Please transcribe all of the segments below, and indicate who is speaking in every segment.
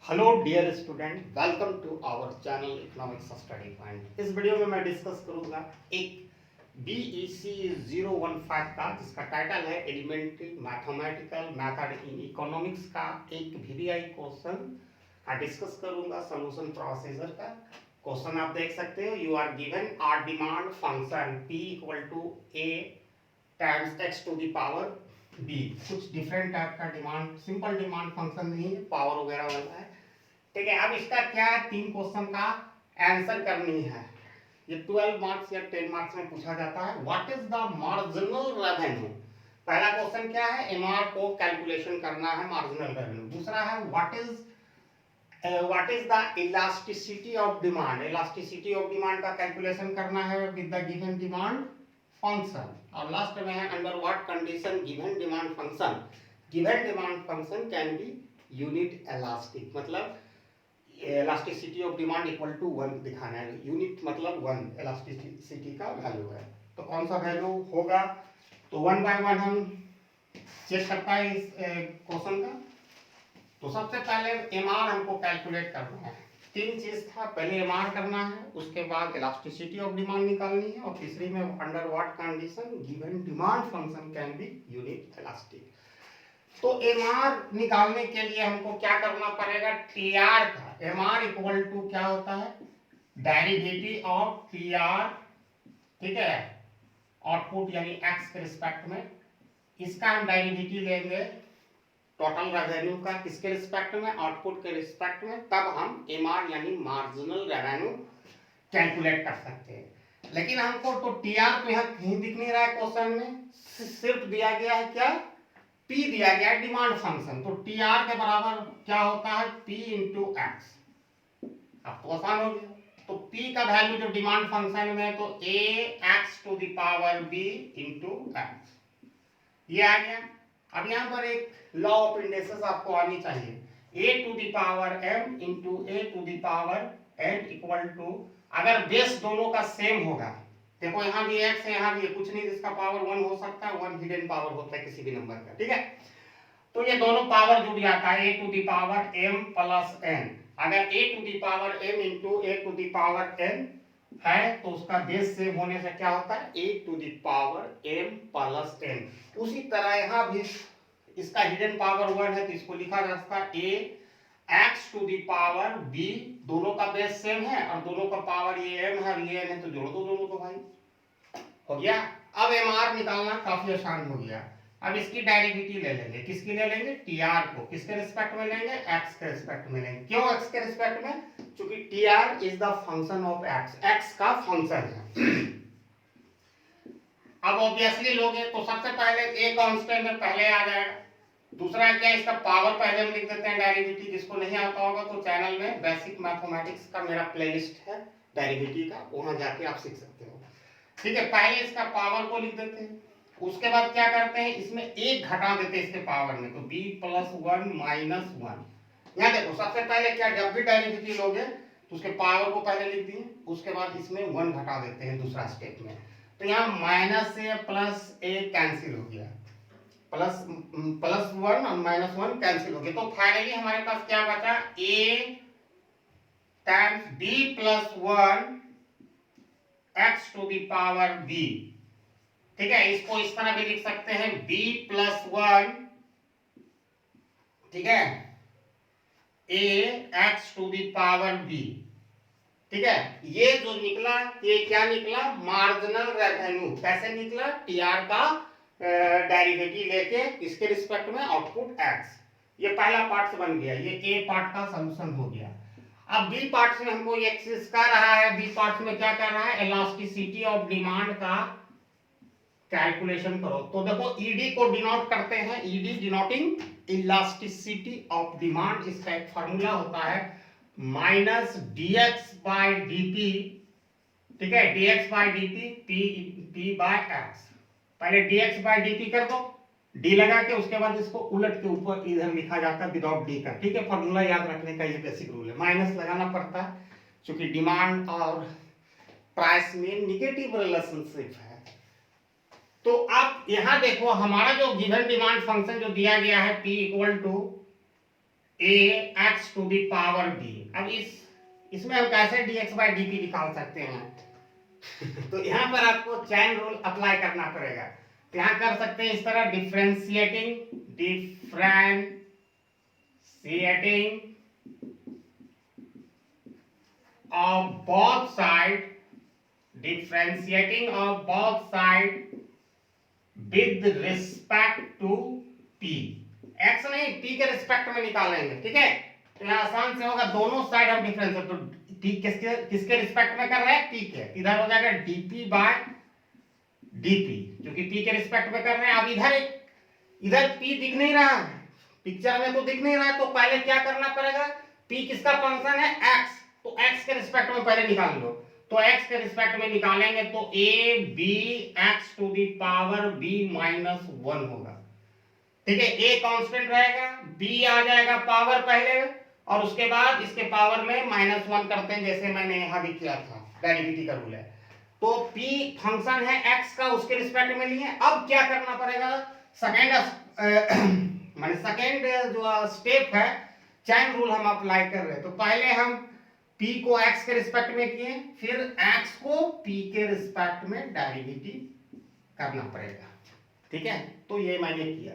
Speaker 1: Hello dear student, welcome to our channel economics study point. इस video में मैं discuss करूंगा एक BEC 015 का जिसका टाइटल है elementary mathematical method in economics का एक VBI क्वेश्चन का डिस्कस करूंगा। सोल्यूशन प्रोसीजर का क्वेश्चन आप देख सकते हो। You are given are demand function P equal to A times x to the power B। कुछ डिफरेंट टाइप का डिमांड, सिंपल डिमांड फंक्शन नहीं है, पावर वगैरह वाला है। ठीक है, अब इसका क्या है, 3 क्वेश्चन का आंसर करनी है। ये 12 मार्क्स या 10 मार्क्स में पूछा जाता है। What is the marginal revenue. पहला क्वेश्चन क्या है, एमआर को कैलकुलेशन करना है, मार्जिनल रेवेन्यू। दूसरा है what is the elasticity of demand. Elasticity of demand का कैलकुलेशन करना है with the given demand function. और लास्ट में है under what condition given demand function can be unit elastic. मतलब elasticity of demand equal to 1 दिखाना है। Unit मतलब 1 इलास्टिसिटी का वैल्यू है, तो कौन सा वैल्यू होगा। तो 1 बाय 1 हम चेक करता है इस क्वेश्चन का। तो सबसे पहले एमआर हमको कैलकुलेट करना है। 3 चीज था, पहले एमआर करना है, उसके बाद इलास्टिसिटी ऑफ डिमांड निकालनी है, और तीसरी में under what condition given demand function can be unit elastic. तो एमआर निकालने के लिए हमको क्या करना पड़ेगा, टीआर का। एमआर इक्वल टू क्या होता है, डेरिवेटिव ऑफ टीआर, ठीक है, आउटपुट यानी एक्स के रिस्पेक्ट में। इसका हम डेरिवेटिव लेंगे टोटल रेवेन्यू का, किसके रिस्पेक्ट में, आउटपुट के रिस्पेक्ट में। तब हम एमआर यानी मार्जिनल रेवेन्यू कैलकुलेट कर सकते हैं। लेकिन हमको तो टीआर तो यहाँ कहीं दिख नहीं रहा है क्वेश्चन में, सिर्फ दिया गया है क्या, P दिया गया है डिमांड फंक्शन। तो TR के बराबर क्या होता है, P इंटू एक्स। अब तो आसान हो गया। तो P का वैल्यू जो डिमांड फंक्शन में, तो A x to the power B into x, ये आ गया। अब यहाँ पर एक लॉ ऑफ इंडेक्सेस आपको आनी चाहिए। A to the power M into A to the power N equal to, अगर बेस दोनों का सेम होगा, देखो यहाँ भी x है, यहाँ भी कुछ नहीं, जिसका पावर 1 हो सकता है, 1 हिडन पावर होता है किसी भी नंबर का, ठीक है। तो ये दोनों पावर जुड़ जाता है, a to the power m plus n। अगर a to the power m into a to the power n है, तो उसका बेस सेम होने से क्या होता है, a to the power m plus n। उसी तरह यहाँ भी इसका हिडन पावर 1 है, तो इसको लिखा जा सकता है a x to the power b। दोनों का बेस सेम है और दोनों का पावर ये m है और ये n है, तो जोड़ दो दोनों को भाई, हो गया। अब एमआर निकालना काफी आसान हो गया। अब इसकी डेरिवेटिव ले लेंगे, किसकी ले लेंगे, टीआर को। किसके रिस्पेक्ट में लेंगे, एक्स के रिस्पेक्ट में लेंगे। क्यों एक्स के रिस्पेक्ट में, क्योंकि TR is the function of x, x का फंक्शन है। अब ऑब्वियसली लोगे तो सबसे पहले ए कांस्टेंट में पहले आ जाएगा। दूसरा क्या, इसका पावर पहले हम लिख देते हैं डेरिवेटिव। जिसको नहीं आता होगा तो चैनल में बेसिक मैथमेटिक्स का मेरा प्लेलिस्ट है डेरिवेटिव का, वहां जाके आप सीख सकते हो, ठीक है। पहले इसका पावर को लिख देते हैं, उसके बाद क्या करते हैं, इसमें एक घटा देते हैं इसके पावर में, तो b प्लस 1 माइनस 1। यहाँ देखो सबसे पहले क्या, जब भी डेरिवेटिव लोगे तो उसके पावर को पहले लिख दिए, उसके बाद इसमें 1 घटा देते हैं दूसरा स्टेप में। तो यहाँ माइनस से प्लस a कैंसिल हो गया, प्लस 1 और माइनस 1 कैंसिल हो गया। तो फाइनली हमारे पास क्या बचा, a times b plus 1 x to the power b, ठीक है। इसको इस तरह भी लिख सकते हैं b प्लस 1, ठीक है, a x to the power b, ठीक है। ये जो निकला, ये क्या निकला, मार्जिनल रेवेन्यू। कैसे निकला, टीआर का डेरिवेटिव लेके इसके रिस्पेक्ट में आउटपुट x। ये पहला पार्ट बन गया, ये ए पार्ट का सॉल्यूशन हो गया। अब बी पार्ट में हमको ये एक्सिस कर रहा है, बी पार्ट में क्या कर रहा है, इलास्टिसिटी ऑफ डिमांड का कैलकुलेशन करो। तो देखो ईडी को डिनोट करते हैं, ED denoting elasticity of demand. इसका एक फार्मूला होता है माइनस dx बाय dt, ठीक है, dx by dt p by x। पहले dx बाय dt कर दो, d लगा के, उसके बाद इसको उलट के ऊपर इधर लिखा जाता है विदाउट d का, ठीक है। फार्मूला याद रखने का ये बेसिक रूल है। माइनस लगाना पड़ता है क्योंकि डिमांड और प्राइस में निगेटिव रिलेशनशिप है। तो अब यहां देखो हमारा जो गिवन डिमांड फंक्शन जो दिया गया है P equal to a x to the power b. अब इसमें हम कैसे dx बाई dt निकाल सकते हैं तो यहाँ पर आपको चैन रूल अप्लाई करना पड़ेगा। तो यहाँ कर सकते हैं इस तरह, differentiating of both side with respect to p। x नहीं, p के रिस्पेक्ट में निकालेंगे, ठीक है। तो यहाँ आसान से होगा, दोनों साइड हम डिफरेंशिएट, तो p किसके रिस्पेक्ट में कर रहे हैं, p के, इधर हो जाएगा dp बाय dp, क्योंकि p के रिस्पेक्ट में कर रहे हैं। अब इधर p दिख नहीं रहा है, पिक्चर में तो दिख नहीं रहा है, तो पहले क्या करना पड़ेगा, p किसका फंक्शन है, x, तो x के रिस्पेक्ट में पहले निकाल लो। तो x के रिस्पेक्ट में निकालेंगे तो a b x to the power b minus 1 होगा, ठीक है। a कांस्टेंट रहेगा, b आ जाएगा पावर पहले, और उसके बाद इसके पावर में -1 करते हैं, जैसे मैंने यहां भी किया था, डेरिवेटिव का रूल है। तो p फंक्शन है x का, उसके रिस्पेक्ट में लिए। अब क्या करना पड़ेगा, सेकेंड जो स्टेप है, चैन रूल हम अप्लाई कर रहे हैं। तो पहले हम p को x के रिस्पेक्ट में किए, फिर x को p के रिस्पेक्ट में डेरिवेटिव करना पड़ेगा, ठीक है। तो ये मैंने किया।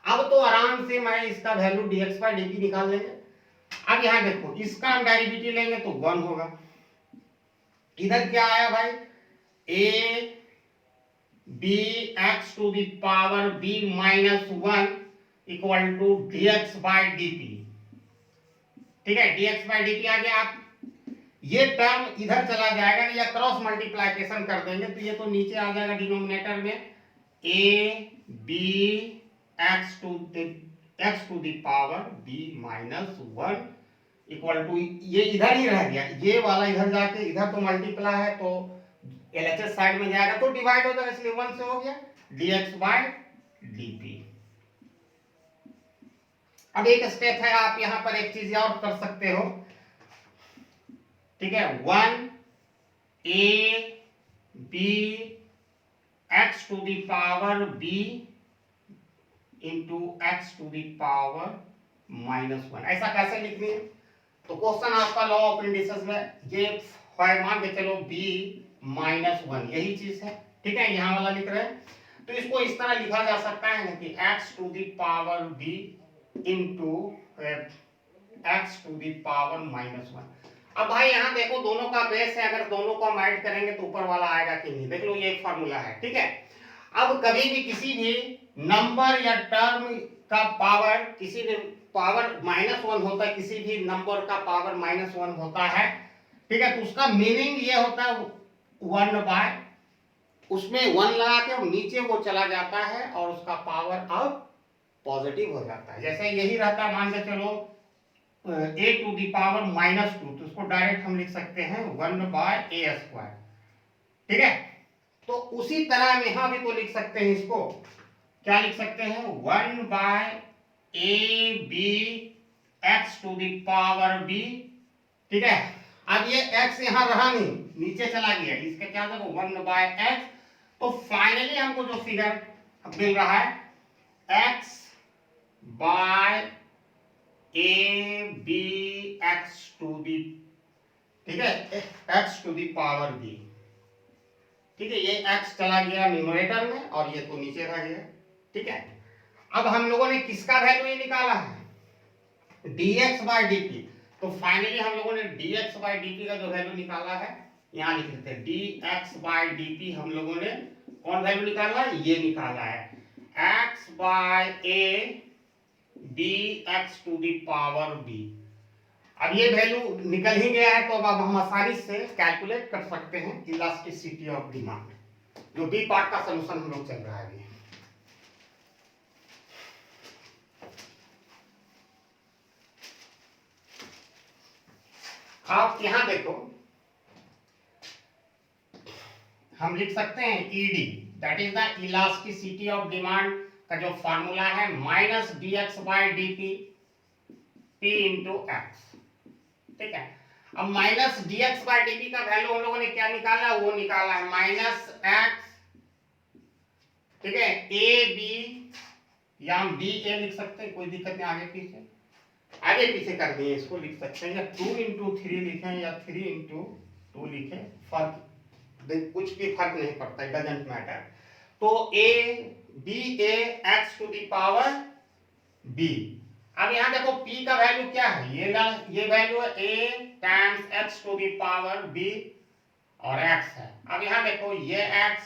Speaker 1: अब तो आराम से मैं इसका वैल्यू dx बाई dt निकाल लेंगे। अब यहाँ देखो, इसका हम डेरिवेटिव लेंगे तो 1 होगा। इधर क्या आया भाई, a b x to the power b minus 1 equal to dx by dt, ठीक है। dx बाई dt आ गया। आप ये टर्म इधर चला जाएगा, या क्रॉस मल्टीप्लिकेशन कर देंगे तो ये तो नीचे आ जाएगा डिनोमिनेटर में, a b x to the power b minus 1 equal to, ये इधर ही रह गया, ये वाला इधर जाके, इधर तो मल्टीप्लाई है तो LHS साइड में जाएगा तो डिवाइड हो जाएगा, इसलिए 1 से हो गया dx बाय dt। अब एक स्टेप है, आप यहां पर एक चीज और कर सकते हो, ठीक है। 1 a b x to the power b into x to the power -1, ऐसा कैसे लिखनी है। तो क्वेश्चन आपका लॉ ऑफ इंडिसेस में ये मान के चलो b -1, यही चीज है, ठीक है, यहां वाला लिख रहे हैं। तो इसको इस तरह लिखा जा सकता है ना कि x to the power b into x to the power -1। अब भाई यहाँ देखो, दोनों का बेस है, अगर दोनों को हम ऐड करेंगे तो ऊपर वाला आएगा कि नहीं, देख लो, ये एक फार्मूला है, ठीक है। अब कभी भी किसी भी नंबर या टर्म का पावर, किसी भी पावर -1 होता है, किसी भी नंबर का पावर -1 होता है, ठीक है, तो उसका मीनिंग ये होता है 1 बाय, उसमें 1 लगा के नीचे वो चला जाता है और उसका पावर अब पॉजिटिव हो जाता है। जैसे यही रहता है, मान के चलो a टू दी पावर -2, तो उसको डायरेक्ट हम लिख सकते हैं 1 बाय a स्क्वायर, ठीक है। तो उसी तरह हम यहां भी तो लिख सकते हैं, इसको क्या लिख सकते हैं, 1 by a b x to the power b, ठीक है। अब ये x यहां रहा नहीं, नीचे चला गया, इसका क्या देखो 1 बाय x। तो फाइनली हमको जो फिगर मिल रहा है x by a b x to the, ठीक है, x to the power b, ठीक है। ये x चला गया न्यूमरेटर में और ये तो नीचे रह गया, ठीक है। अब हम लोगों ने किसका वैल्यू ये निकाला है, dx बाय dt। तो फाइनली हम लोगों ने dx बाय dt का जो वैल्यू निकाला है, यहां लिख देते हैं dx बाय dt। हम लोगों ने कौन वैल्यू निकाला है, ये निकाला है x by a b x to the power b। अब ये वैल्यू निकल ही गया है, तो अब हम आसानी से कैलकुलेट कर सकते हैं इलास्टिसिटी ऑफ डिमांड, जो बी पार्ट का सॉल्यूशन हम लोग चल रहा है अभी। आप यहां देखो, हम लिख सकते हैं ED, that is the elasticity of demand का जो फार्मूला है -dx by dt p into x, ठीक है। अब -dx बाय dt का वैल्यू हम लोगों ने क्या निकाला, वो निकाला है -x, ठीक है, a b, या हम b a लिख सकते हैं, कोई दिक्कत नहीं, आगे पीछे आगे पीछे कर दिए, इसको लिख सकते हैं या 2 into 3 लिखें या 3 into 2 लिखें, फर्क कुछ भी फर्क नहीं पड़ता, डजेंट मैटर। तो a b a x to the power b। अब यहाँ देखो p का वैल्यू क्या है, ये वैल्यू है a times x to the power b और x है। अब यहाँ देखो ये x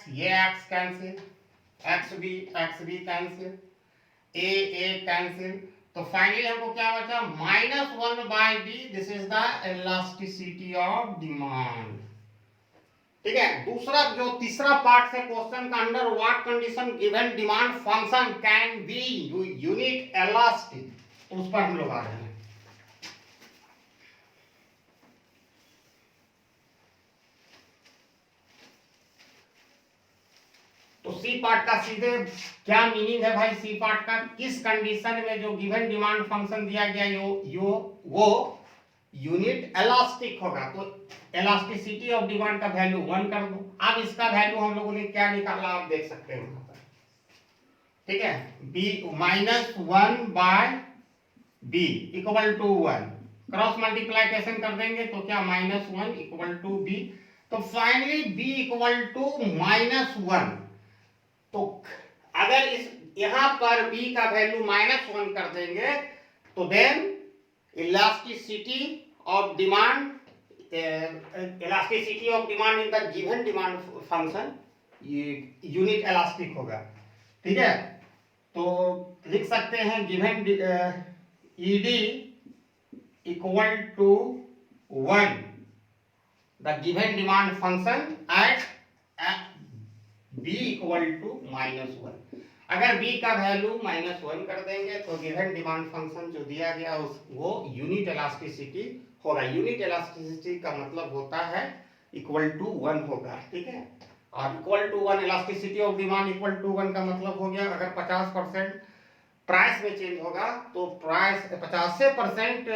Speaker 1: cancel, x b cancel, a cancel, तो फाइनली हमको क्या बचा, -1/b। This is the elasticity of demand. ठीक है, दूसरा जो तीसरा पार्ट से क्वेश्चन का, under what condition given demand function can be unit elastic, तो उस पर हम लोग आ रहे हैं। तो सी पार्ट का सीधे क्या मीनिंग है भाई, सी पार्ट का, किस कंडीशन में जो गिवन डिमांड फंक्शन दिया गया वो यूनिट इलास्टिक होगा। तो इलास्टिसिटी ऑफ डिमांड का वैल्यू 1 कर दो। अब इसका वैल्यू हम लोगों ने क्या निकाला, आप देख सकते हैं वहां पर। ठीक है, b -1/b equal to 1, cross multiplication कर देंगे तो क्या -1 इक्वल टू b। तो फाइनली b इक्वल टू -1। तो अगर इस यहां पर b का वैल्यू -1 कर देंगे तो then elasticity of demand in the given demand function unit elastic होगा। ठीक है, तो लिख सकते हैं given ed equal to 1, the given demand function at b equal to -1। अगर b का वैल्यू -1 कर देंगे तो गिवन डिमांड फंक्शन जो दिया गया वो यूनिट इलास्टिसिटी होगा। यूनिट इलास्टिसिटी का मतलब होता है इक्वल टू 1 होगा। ठीक है, और equal to 1 elasticity of demand equal to 1 का मतलब हो गया, अगर 50% प्राइस में चेंज होगा तो प्राइस 50 से percent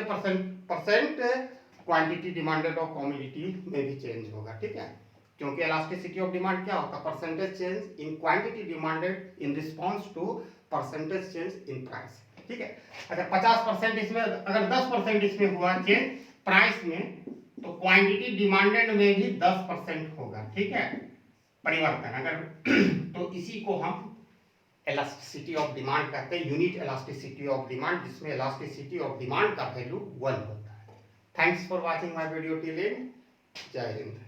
Speaker 1: quantity demanded of commodity में भी चेंज होगा। ठीक है, क्योंकि इलास्टिसिटी ऑफ डिमांड क्या होता है, percentage change in quantity demanded in response to percentage change in price. ठीक है, अगर 50% इसमें, अगर 10% इसमें हुआ चेंज प्राइस में, तो क्वांटिटी डिमांडेड में भी 10% होगा। ठीक है, परिवर्तन अगर तो इसी को हम इलास्टिसिटी ऑफ डिमांड कहते हैं, यूनिट इलास्टिसिटी ऑफ डिमांड, जिसमें इलास्टिसिटी ऑफ डिमांड का वैल्यू 1 होता है। Thanks for watching my video till and. जय हिंद।